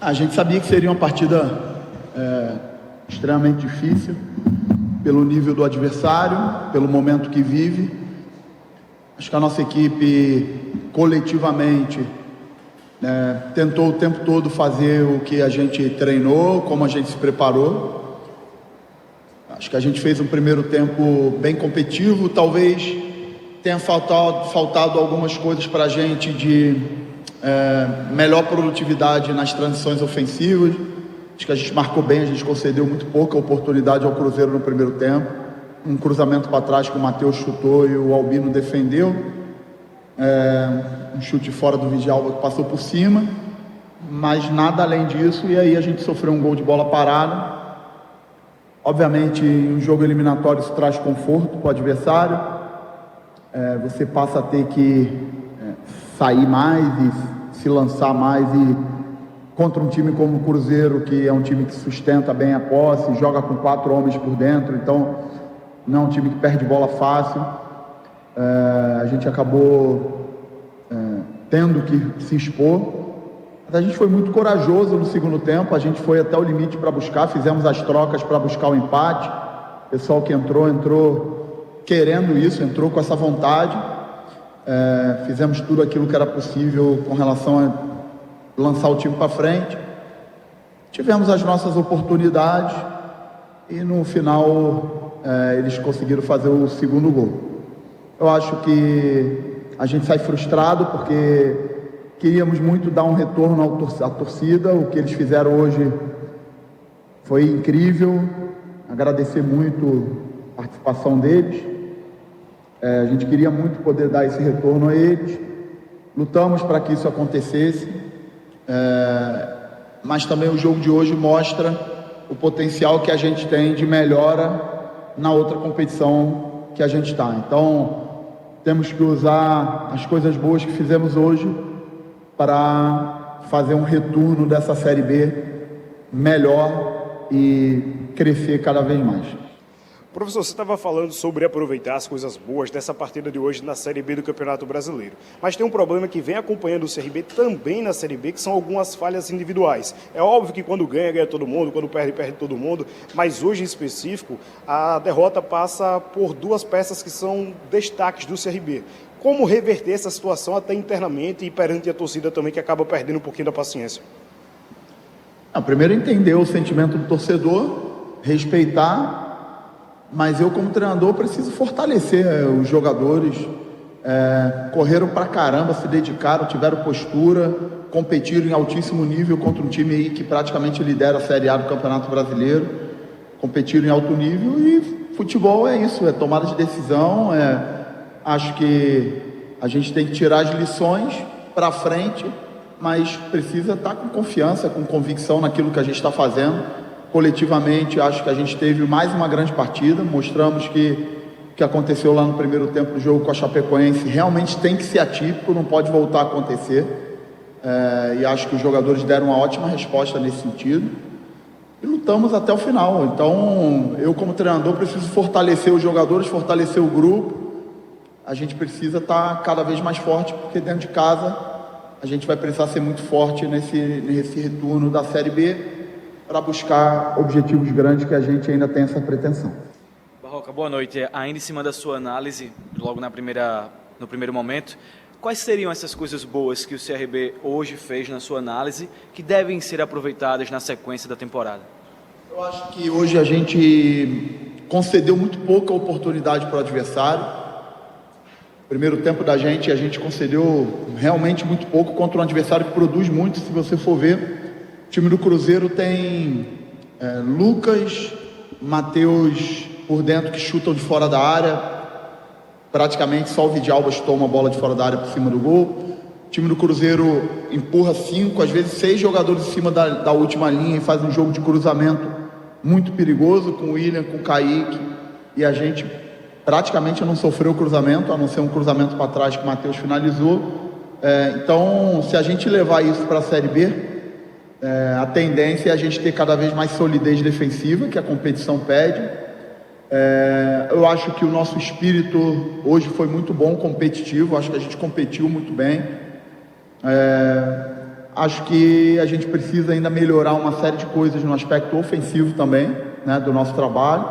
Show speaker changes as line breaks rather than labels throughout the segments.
A gente sabia que seria uma partida extremamente difícil, pelo nível do adversário, pelo momento que vive. Acho que a nossa equipe, coletivamente, tentou o tempo todo fazer o que a gente treinou, como a gente se preparou. Acho que a gente fez um primeiro tempo bem competitivo, talvez tenha faltado algumas coisas para a gente de melhor produtividade nas transições ofensivas. Acho que a gente marcou bem, a gente concedeu muito pouca oportunidade ao Cruzeiro no primeiro tempo. Um cruzamento para trás que o Matheus chutou e o Albino defendeu. Um chute fora do Vidal que passou por cima, mas nada além disso, e aí a gente sofreu um gol de bola parada. Obviamente, em um jogo eliminatório isso traz conforto para o adversário. Você passa a ter que sair mais e se lançar mais, e contra um time como o Cruzeiro, que é um time que sustenta bem a posse, joga com 4 homens por dentro, então não é um time que perde bola fácil. A gente acabou tendo que se expor. A gente foi muito corajoso no segundo tempo, a gente foi até o limite para buscar, fizemos as trocas para buscar o empate. O pessoal que entrou querendo isso, entrou com essa vontade. Fizemos tudo aquilo que era possível com relação a lançar o time para frente. Tivemos as nossas oportunidades e no final eles conseguiram fazer o segundo gol. Eu acho que a gente sai frustrado porque queríamos muito dar um retorno à torcida. O que eles fizeram hoje foi incrível. Agradecer muito a participação deles. A gente queria muito poder dar esse retorno a eles. Lutamos para que isso acontecesse. Mas também o jogo de hoje mostra o potencial que a gente tem de melhora na outra competição que a gente está. Então, temos que usar as coisas boas que fizemos hoje para fazer um retorno dessa Série B melhor e crescer cada vez mais.
Professor, você estava falando sobre aproveitar as coisas boas dessa partida de hoje na Série B do Campeonato Brasileiro. Mas tem um problema que vem acompanhando o CRB também na Série B, que são algumas falhas individuais. É óbvio que quando ganha, ganha todo mundo, quando perde, perde todo mundo. Mas hoje, em específico, a derrota passa por 2 peças que são destaques do CRB. Como reverter essa situação até internamente e perante a torcida também, que acaba perdendo um pouquinho da paciência?
Primeiro, entender o sentimento do torcedor, respeitar. Mas eu, como treinador, preciso fortalecer os jogadores. Correram pra caramba, se dedicaram, tiveram postura, competiram em altíssimo nível contra um time aí que praticamente lidera a Série A do Campeonato Brasileiro. Competiram em alto nível e futebol é isso, é tomada de decisão. Acho que a gente tem que tirar as lições para frente, mas precisa estar com confiança, com convicção naquilo que a gente está fazendo. Coletivamente, acho que a gente teve mais uma grande partida. Mostramos que o que aconteceu lá no primeiro tempo do jogo com a Chapecoense realmente tem que ser atípico, não pode voltar a acontecer. E acho que os jogadores deram uma ótima resposta nesse sentido. E lutamos até o final. Então, eu como treinador preciso fortalecer os jogadores, fortalecer o grupo. A gente precisa estar cada vez mais forte, porque dentro de casa a gente vai precisar ser muito forte nesse retorno da Série B, para buscar objetivos grandes que a gente ainda tem essa pretensão.
Barroca, boa noite. Ainda em cima da sua análise, logo no primeiro momento, quais seriam essas coisas boas que o CRB hoje fez na sua análise que devem ser aproveitadas na sequência da temporada?
Eu acho que hoje a gente concedeu muito pouca oportunidade para o adversário. Primeiro tempo da gente, a gente concedeu realmente muito pouco contra um adversário que produz muito, se você for ver. O time do Cruzeiro tem Lucas, Matheus por dentro que chutam de fora da área. Praticamente só o Vidalbas toma a bola de fora da área por cima do gol. O time do Cruzeiro empurra 5, às vezes 6 jogadores em cima da última linha e faz um jogo de cruzamento muito perigoso com o William, com o Kaique. E a gente praticamente não sofreu cruzamento, a não ser um cruzamento para trás que o Matheus finalizou. Então, se a gente levar isso para a Série B, a tendência é a gente ter cada vez mais solidez defensiva, que a competição pede. Eu acho que o nosso espírito hoje foi muito bom, competitivo. Acho que a gente competiu muito bem. Acho que a gente precisa ainda melhorar uma série de coisas no aspecto ofensivo também, né, do nosso trabalho,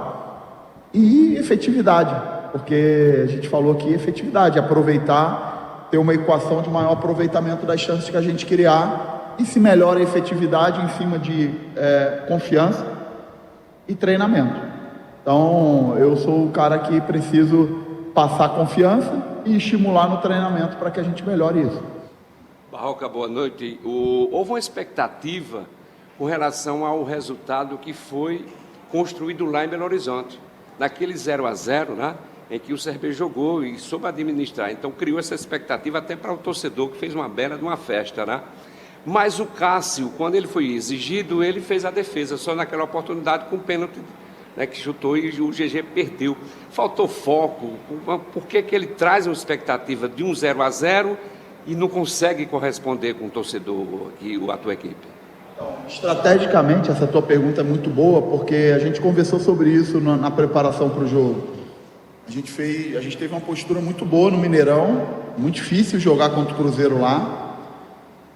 e efetividade, porque a gente falou aqui efetividade, aproveitar, ter uma equação de maior aproveitamento das chances que a gente criar, e se melhora a efetividade em cima de confiança e treinamento. Então, eu sou o cara que preciso passar confiança e estimular no treinamento para que a gente melhore isso.
Barroca, boa noite. Houve uma expectativa com relação ao resultado que foi construído lá em Belo Horizonte, naquele 0-0, né, em que o CRB jogou e soube administrar. Então, criou essa expectativa até para o torcedor, que fez uma bela de uma festa, né? Mas o Cássio, quando ele foi exigido, ele fez a defesa, só naquela oportunidade com o pênalti, né, que chutou e o GG perdeu. Faltou foco. Por que ele traz uma expectativa de um 0-0 e não consegue corresponder com o torcedor e a tua equipe?
Estrategicamente, essa tua pergunta é muito boa, porque a gente conversou sobre isso na preparação para o jogo. A gente teve uma postura muito boa no Mineirão, muito difícil jogar contra o Cruzeiro lá,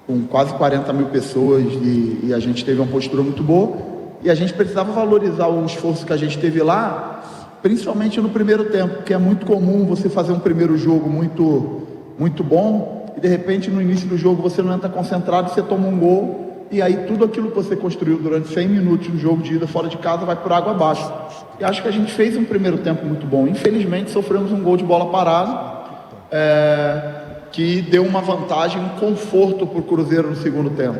com quase 40 mil pessoas, e a gente teve uma postura muito boa, e a gente precisava valorizar o esforço que a gente teve lá, principalmente no primeiro tempo, porque é muito comum você fazer um primeiro jogo muito bom, e de repente no início do jogo você não entra concentrado, você toma um gol, e aí tudo aquilo que você construiu durante 100 minutos no jogo de ida fora de casa vai por água abaixo. E acho que a gente fez um primeiro tempo muito bom. Infelizmente sofremos um gol de bola parada, que deu uma vantagem, um conforto para o Cruzeiro no segundo tempo.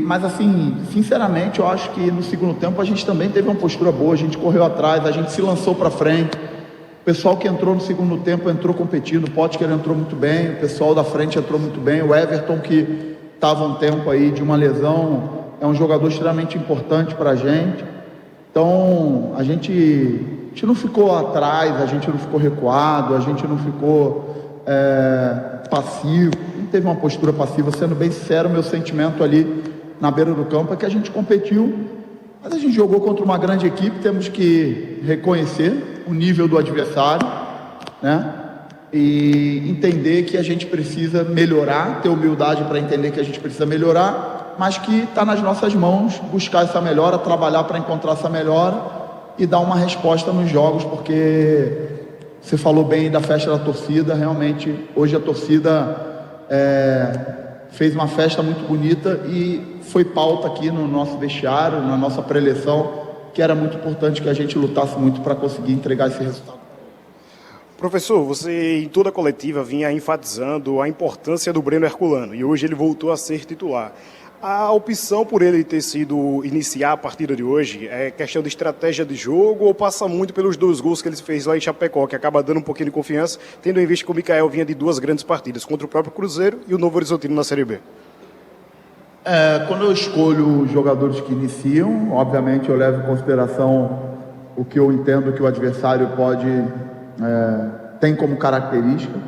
Mas assim, sinceramente, eu acho que no segundo tempo a gente também teve uma postura boa, a gente correu atrás, a gente se lançou para frente. O pessoal que entrou no segundo tempo entrou competindo, o Potker entrou muito bem, o pessoal da frente entrou muito bem, o Everton, que estava um tempo aí de uma lesão, é um jogador extremamente importante para a gente. Então, a gente não ficou atrás, a gente não ficou recuado, a gente não ficou passivo, não teve uma postura passiva. Sendo bem sincero, meu sentimento ali na beira do campo é que a gente competiu, mas a gente jogou contra uma grande equipe, temos que reconhecer o nível do adversário, né? E entender que a gente precisa melhorar, ter humildade para entender que a gente precisa melhorar, mas que está nas nossas mãos buscar essa melhora, trabalhar para encontrar essa melhora e dar uma resposta nos jogos, porque você falou bem da festa da torcida, realmente hoje a torcida fez uma festa muito bonita e foi pauta aqui no nosso vestiário, na nossa pré-eleição, que era muito importante que a gente lutasse muito para conseguir entregar esse resultado.
Professor, você em toda a coletiva vinha enfatizando a importância do Breno Herculano e hoje ele voltou a ser titular. A opção por ele ter sido iniciar a partida de hoje é questão de estratégia de jogo ou passa muito pelos 2 gols que ele fez lá em Chapecó, que acaba dando um pouquinho de confiança, tendo em vista que o Mikael vinha de 2 grandes partidas, contra o próprio Cruzeiro e o Novo Horizontino na Série B?
Quando eu escolho os jogadores que iniciam, obviamente eu levo em consideração o que eu entendo que o adversário tem como característica,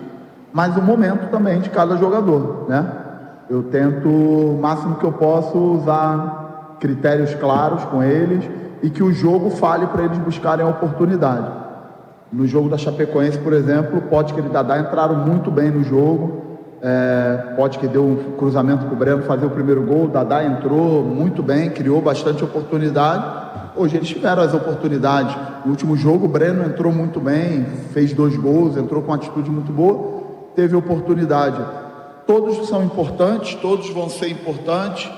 mas o momento também de cada jogador, né? Eu tento o máximo que eu posso usar critérios claros com eles e que o jogo fale para eles buscarem a oportunidade. No jogo da Chapecoense, por exemplo, o Potker e Dadá entraram muito bem no jogo. Potker deu um cruzamento para o Breno fazer o primeiro gol, o Dadá entrou muito bem, criou bastante oportunidade. Hoje eles tiveram as oportunidades. No último jogo o Breno entrou muito bem, fez 2 gols, entrou com uma atitude muito boa, teve oportunidade. Todos são importantes, todos vão ser importantes.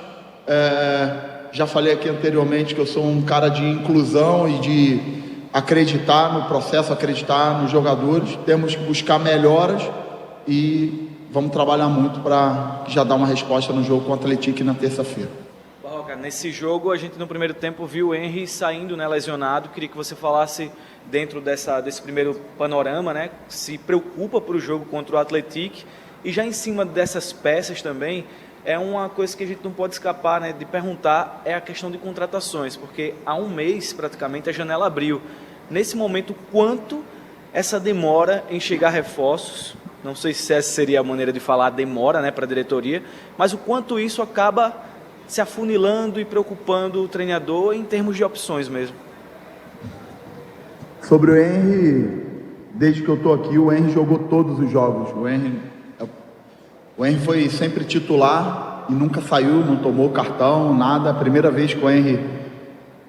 Já falei aqui anteriormente que eu sou um cara de inclusão e de acreditar no processo, acreditar nos jogadores. Temos que buscar melhoras e vamos trabalhar muito para já dar uma resposta no jogo contra o Atlético na terça-feira.
Barroca, nesse jogo a gente no primeiro tempo viu o Henry saindo, né, lesionado. Queria que você falasse dentro desse primeiro panorama, né, se preocupa para o jogo contra o Atlético. E já em cima dessas peças também, é uma coisa que a gente não pode escapar, né, de perguntar, é a questão de contratações, porque há um mês praticamente a janela abriu. Nesse momento, quanto essa demora em chegar reforços, não sei se essa seria a maneira de falar demora, né, para a diretoria, mas o quanto isso acaba se afunilando e preocupando o treinador em termos de opções mesmo.
Sobre o Henry, desde que eu estou aqui, o Henry jogou todos os jogos. O Henry O Henry foi sempre titular e nunca saiu, não tomou cartão, nada. A primeira vez que o Henry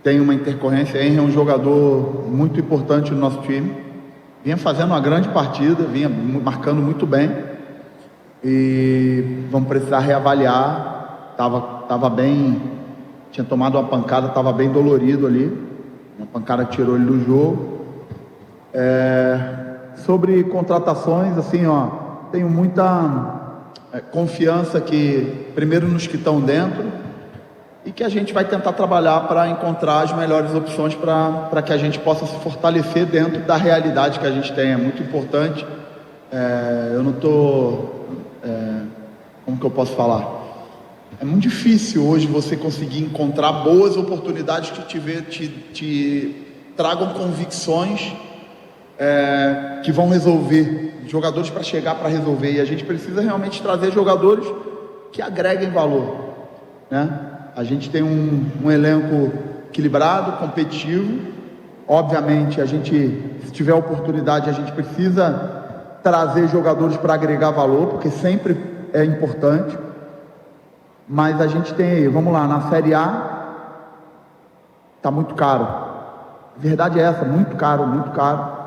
tem uma intercorrência. O Henry é um jogador muito importante no nosso time. Vinha fazendo uma grande partida, vinha marcando muito bem. E vamos precisar reavaliar. Tava bem, tinha tomado uma pancada, estava bem dolorido ali. Uma pancada que tirou ele do jogo. Sobre contratações, assim, tenho muita confiança que, primeiro, nos que estão dentro e que a gente vai tentar trabalhar para encontrar as melhores opções para que a gente possa se fortalecer dentro da realidade que a gente tem. É muito importante. Eu não estou... como que eu posso falar? É muito difícil hoje você conseguir encontrar boas oportunidades que te tragam convicções que vão resolver, jogadores para chegar para resolver, e a gente precisa realmente trazer jogadores que agreguem valor, né? A gente tem um elenco equilibrado, competitivo. Obviamente, se tiver oportunidade, a gente precisa trazer jogadores para agregar valor, porque sempre é importante. Mas a gente tem aí, vamos lá, na Série A está muito caro. A verdade é essa, muito caro, muito caro.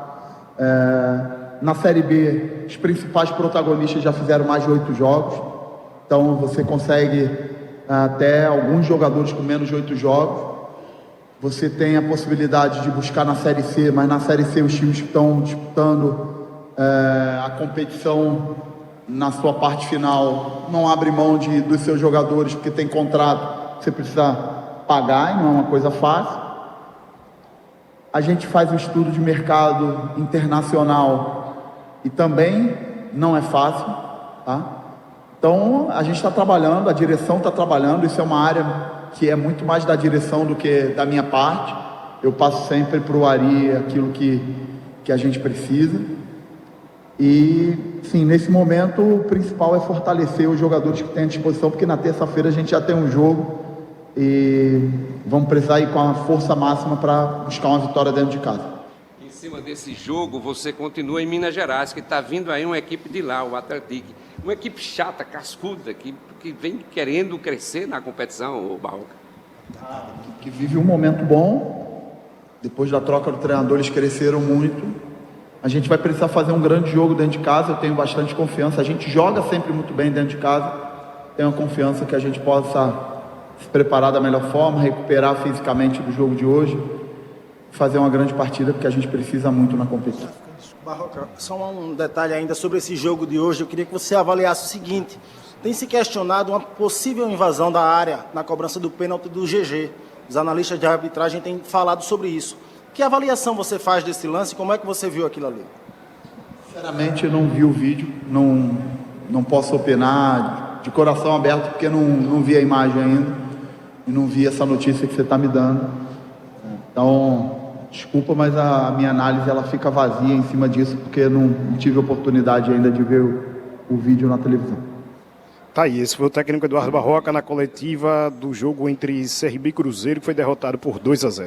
Na Série B, os principais protagonistas já fizeram mais de 8 jogos. Então você consegue até alguns jogadores com menos de 8 jogos. Você tem a possibilidade de buscar na Série C, mas na Série C os times que estão disputando a competição na sua parte final não abre mão dos seus jogadores, porque tem contrato, você precisa pagar, e não é uma coisa fácil. A gente faz um estudo de mercado internacional e também não é fácil, tá? Então a gente está trabalhando, a direção está trabalhando. Isso é uma área que é muito mais da direção do que da minha parte. Eu passo sempre para o Ari aquilo que a gente precisa. E, sim, nesse momento o principal é fortalecer os jogadores que tem à disposição, porque na terça-feira a gente já tem um jogo e vamos precisar ir com a força máxima para buscar uma vitória dentro de casa.
Em cima desse jogo, você continua em Minas Gerais, que está vindo aí uma equipe de lá, o Atlético. Uma equipe chata, cascuda, que vem querendo crescer na competição, o Barroca.
Que vive um momento bom. Depois da troca do treinador, eles cresceram muito. A gente vai precisar fazer um grande jogo dentro de casa, eu tenho bastante confiança. A gente joga sempre muito bem dentro de casa. Tenho confiança que a gente possa se preparar da melhor forma, recuperar fisicamente do jogo de hoje, fazer uma grande partida, porque a gente precisa muito na competição.
Barroca, só um detalhe ainda sobre esse jogo de hoje. Eu queria que você avaliasse o seguinte: tem se questionado uma possível invasão da área na cobrança do pênalti do GG. Os analistas de arbitragem têm falado sobre isso. Que avaliação você faz desse lance? Como é que você viu aquilo ali?
Sinceramente, eu não vi o vídeo, não posso opinar de coração aberto, porque não vi a imagem ainda e não vi essa notícia que você está me dando. Então, desculpa, mas a minha análise ela fica vazia em cima disso, porque não tive oportunidade ainda de ver o vídeo na televisão.
Tá aí, esse foi o técnico Eduardo Barroca na coletiva do jogo entre CRB e Cruzeiro, que foi derrotado por 2-0.